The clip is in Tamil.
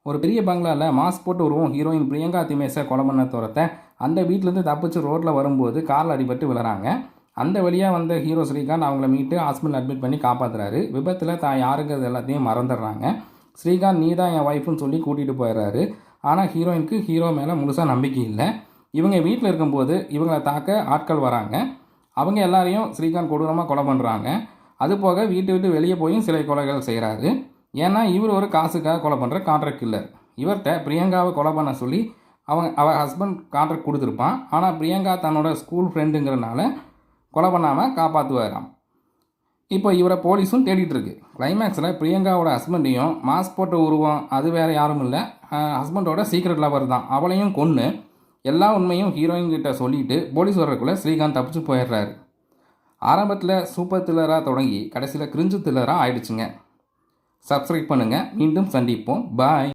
ஒரு பெரிய பங்களாவில் மாஸ்க் போட்டு வருவோம் ஹீரோயின் பிரியங்கா திமேஷை கொலை பண்ண துரத்த அந்த வீட்டிலேருந்து தப்பிச்சு ரோட்டில் வரும்போது காரில் அடிபட்டு விழுறாங்க. அந்த வழியாக வந்த ஹீரோ ஸ்ரீகாந்த் அவங்கள மீட்டு ஹாஸ்பிட்டல் அட்மிட் பண்ணி காப்பாற்றுறாரு. விபத்தில் தான் யாருங்கிறது எல்லாத்தையும் மறந்துடுறாங்க. ஸ்ரீகாந்த் நீ தான் என் ஒய்ஃப்னு சொல்லி கூட்டிகிட்டு போயிடுறாரு. ஆனால் ஹீரோயினுக்கு ஹீரோ மேலே முழுசாக நம்பிக்கை இல்லை. இவங்க வீட்டில் இருக்கும்போது இவங்களை தாக்க ஆட்கள் வராங்க. அவங்க எல்லாரையும் ஸ்ரீகாந்த் கொடூரமாக கொலை பண்ணுறாங்க. அதுபோக வீட்டை விட்டு வெளியே போயும் சில கொலைகள் செய்கிறாரு. ஏன்னா இவர் ஒரு காசுக்காக கொலை பண்ணுற கான்ட்ராக்ட் கில்லர். இவர்கிட்ட பிரியங்காவை கொலை பண்ண சொல்லி அவள் ஹஸ்பண்ட் கான்ட்ராக்ட் கொடுத்துருப்பான். ஆனால் பிரியங்கா தன்னோட ஸ்கூல் ஃப்ரெண்டுங்கிறனால கொலை பண்ணாமல் காப்பாற்றுவாராம். இப்போ இவரை போலீஸும் தேடிட்டு இருக்கு. கிளைமேக்ஸில் பிரியங்காவோட ஹஸ்பண்டையும் மாஸ்க் போட்ட உருவம் அது வேறு யாரும் இல்லை, ஹஸ்பண்டோட சீக்ரெட் லவர் தான், அவளையும் கொன்று எல்லா உண்மையும் ஹீரோயின் கிட்ட சொல்லிட்டு போலீஸ் வர்றதுக்குள்ளே ஸ்ரீகாந்த் தப்பிச்சு போயிடுறாரு. ஆரம்பத்தில் சூப்பர் த்ரில்லராக தொடங்கி கடைசியில் கிரிஞ்சு த்ரில்லராக ஆயிடுச்சுங்க. சப்ஸ்கிரைப் பண்ணுங்கள். மீண்டும் சந்திப்போம். பாய்.